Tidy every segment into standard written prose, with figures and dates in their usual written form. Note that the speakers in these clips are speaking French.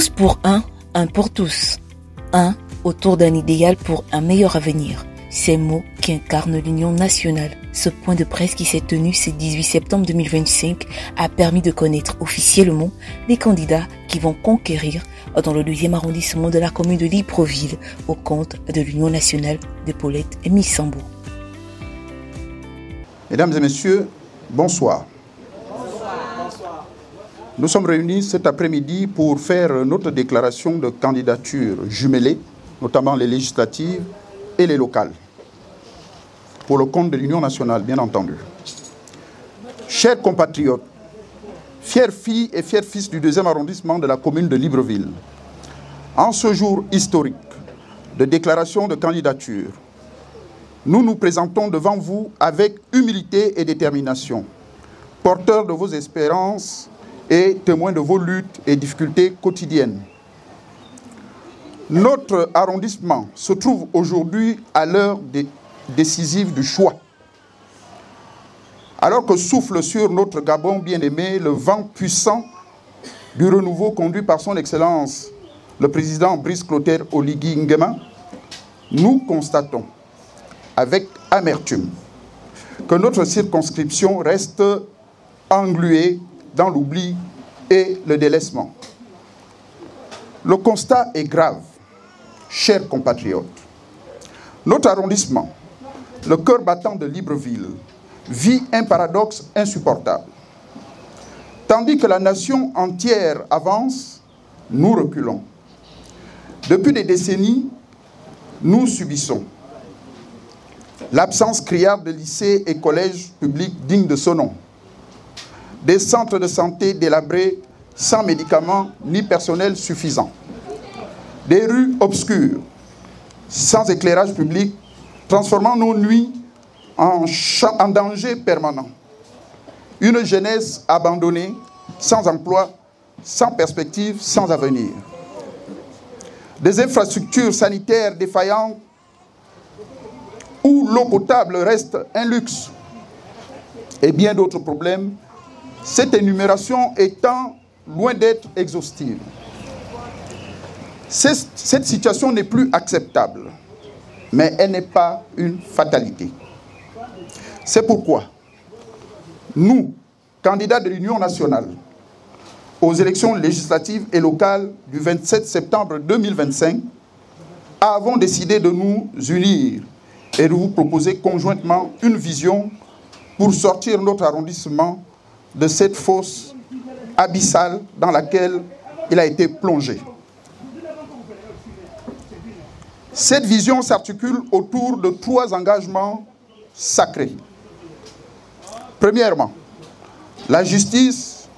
Tous pour un pour tous. Un autour d'un idéal pour un meilleur avenir. Ces mots qui incarnent l'Union nationale. Ce point de presse qui s'est tenu ce 18 septembre 2025 a permis de connaître officiellement les candidats qui vont conquérir dans le 2e arrondissement de la commune de Libreville au compte de l'Union nationale de Paulette et Missambo. Mesdames et messieurs, bonsoir. Nous sommes réunis cet après-midi pour faire notre déclaration de candidature jumelée, notamment les législatives et les locales, pour le compte de l'Union nationale, bien entendu. Chers compatriotes, fiers filles et fiers fils du 2e arrondissement de la commune de Libreville, en ce jour historique de déclaration de candidature, nous nous présentons devant vous avec humilité et détermination, porteurs de vos espérances et témoins de vos luttes et difficultés quotidiennes. Notre arrondissement se trouve aujourd'hui à l'heure décisive du choix. Alors que souffle sur notre Gabon bien-aimé le vent puissant du renouveau conduit par son Excellence le président Brice Clotaire Oligui Nguema, nous constatons avec amertume que notre circonscription reste engluée dans l'oubli et le délaissement. Le constat est grave, chers compatriotes. Notre arrondissement, le cœur battant de Libreville, vit un paradoxe insupportable. Tandis que la nation entière avance, nous reculons. Depuis des décennies, nous subissons l'absence criarde de lycées et collèges publics dignes de ce nom, des centres de santé délabrés sans médicaments ni personnel suffisant, des rues obscures, sans éclairage public, transformant nos nuits en danger permanent, une jeunesse abandonnée, sans emploi, sans perspective, sans avenir, des infrastructures sanitaires défaillantes où l'eau potable reste un luxe et bien d'autres problèmes, cette énumération étant loin d'être exhaustive. Cette situation n'est plus acceptable, mais elle n'est pas une fatalité. C'est pourquoi nous, candidats de l'Union nationale aux élections législatives et locales du 27 septembre 2025, avons décidé de nous unir et de vous proposer conjointement une vision pour sortir notre arrondissement de cette fosse abyssale dans laquelle il a été plongé. Cette vision s'articule autour de 3 engagements sacrés. Premièrement, la justice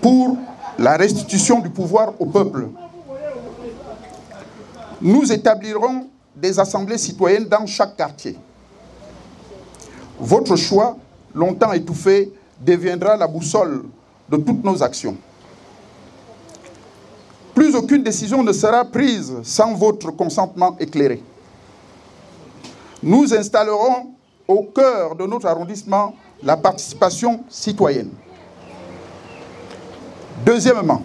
pour la restitution du pouvoir au peuple. Nous établirons des assemblées citoyennes dans chaque quartier. Votre choix, longtemps étouffé, deviendra la boussole de toutes nos actions. Plus aucune décision ne sera prise sans votre consentement éclairé. Nous installerons au cœur de notre arrondissement la participation citoyenne. Deuxièmement,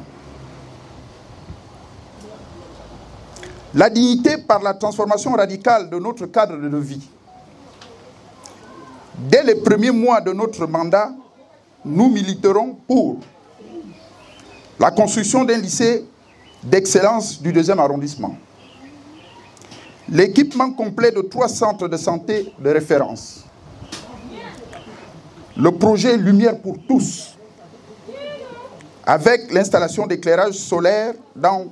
la dignité par la transformation radicale de notre cadre de vie. Dès les premiers mois de notre mandat, nous militerons pour la construction d'un lycée d'excellence du 2e arrondissement, l'équipement complet de 3 centres de santé de référence, le projet Lumière pour tous, avec l'installation d'éclairage solaire dans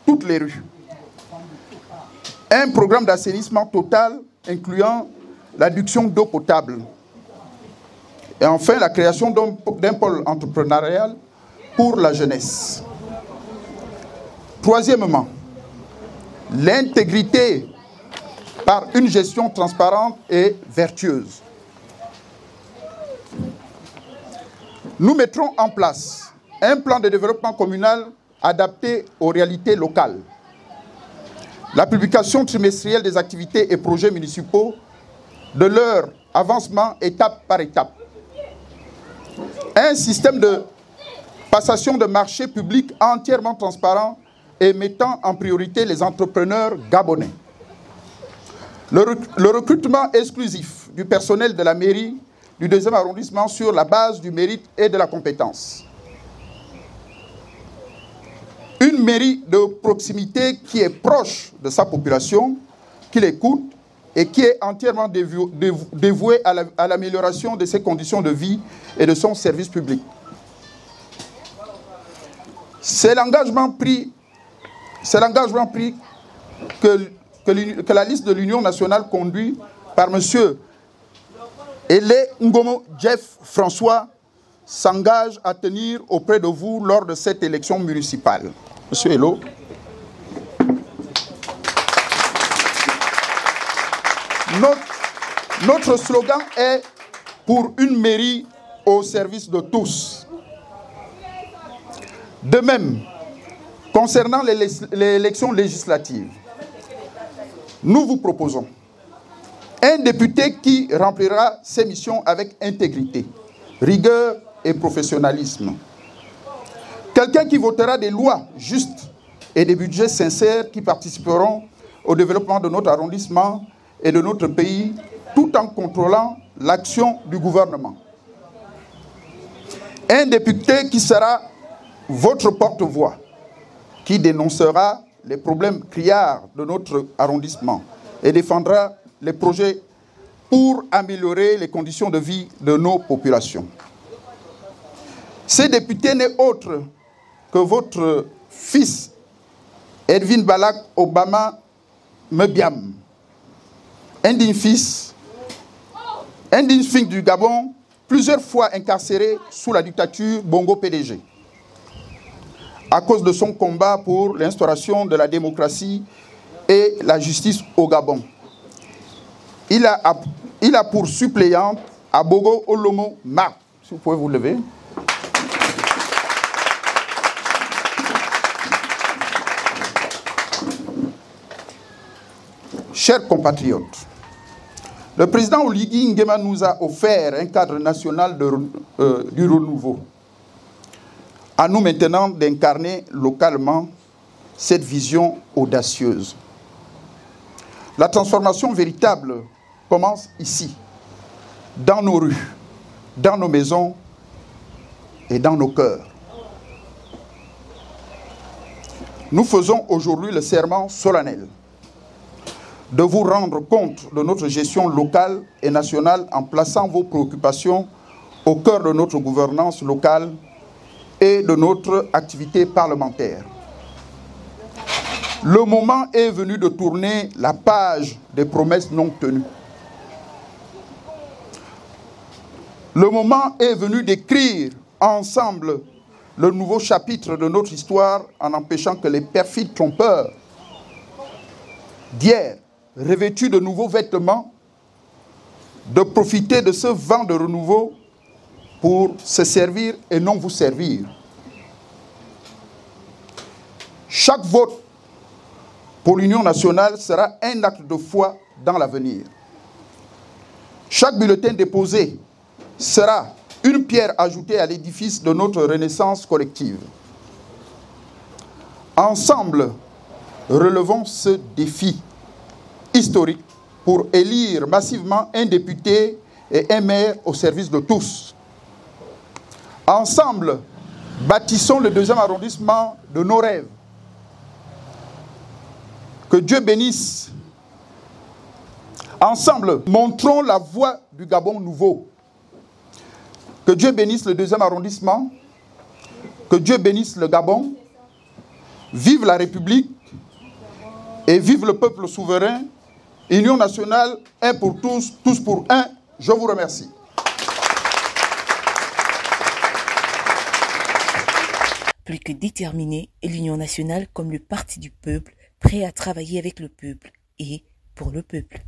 toutes les rues, un programme d'assainissement total incluant l'adduction d'eau potable, et enfin la création d'un pôle entrepreneurial pour la jeunesse. Troisièmement, l'intégrité par une gestion transparente et vertueuse. Nous mettrons en place un plan de développement communal adapté aux réalités locales. La publication trimestrielle des activités et projets municipaux, de leur avancement étape par étape. Un système de passation de marchés publics entièrement transparent et mettant en priorité les entrepreneurs gabonais. Le recrutement exclusif du personnel de la mairie du 2e arrondissement sur la base du mérite et de la compétence. Une mairie de proximité qui est proche de sa population, qui l'écoute et qui est entièrement dévouée à l'amélioration de ses conditions de vie et de son service public. C'est l'engagement pris que la liste de l'Union nationale conduite par M. Ele Ngomo Jeff François s'engage à tenir auprès de vous lors de cette élection municipale. Monsieur Elo. Notre slogan est « Pour une mairie au service de tous ». De même, concernant l'élection législative, nous vous proposons un député qui remplira ses missions avec intégrité, rigueur et professionnalisme. Quelqu'un qui votera des lois justes et des budgets sincères qui participeront au développement de notre arrondissement et de notre pays, tout en contrôlant l'action du gouvernement. Un député qui sera votre porte-voix, qui dénoncera les problèmes criards de notre arrondissement et défendra les projets pour améliorer les conditions de vie de nos populations. Ce député n'est autre que votre fils, Edwin Balak Obama Mebiam, indigne fils du Gabon, plusieurs fois incarcéré sous la dictature Bongo PDG. À cause de son combat pour l'instauration de la démocratie et la justice au Gabon. Il a pour suppléante Abogo Olomo Marc. Si vous pouvez vous lever. Chers compatriotes, le président Oligui Nguema nous a offert un cadre national du renouveau. À nous maintenant d'incarner localement cette vision audacieuse. La transformation véritable commence ici, dans nos rues, dans nos maisons et dans nos cœurs. Nous faisons aujourd'hui le serment solennel de vous rendre compte de notre gestion locale et nationale en plaçant vos préoccupations au cœur de notre gouvernance locale et de notre activité parlementaire. Le moment est venu de tourner la page des promesses non tenues. Le moment est venu d'écrire ensemble le nouveau chapitre de notre histoire en empêchant que les perfides trompeurs d'hier, revêtus de nouveaux vêtements, de profiter de ce vent de renouveau pour se servir et non vous servir. Chaque vote pour l'Union nationale sera un acte de foi dans l'avenir. Chaque bulletin déposé sera une pierre ajoutée à l'édifice de notre renaissance collective. Ensemble, relevons ce défi historique pour élire massivement un député et un maire au service de tous. Ensemble, bâtissons le 2e arrondissement de nos rêves. Que Dieu bénisse. Ensemble, montrons la voie du Gabon nouveau. Que Dieu bénisse le 2e arrondissement. Que Dieu bénisse le Gabon. Vive la République et vive le peuple souverain. Union nationale, un pour tous, tous pour un. Je vous remercie. Plus que déterminé, l'Union nationale comme le parti du peuple, prêt à travailler avec le peuple et pour le peuple.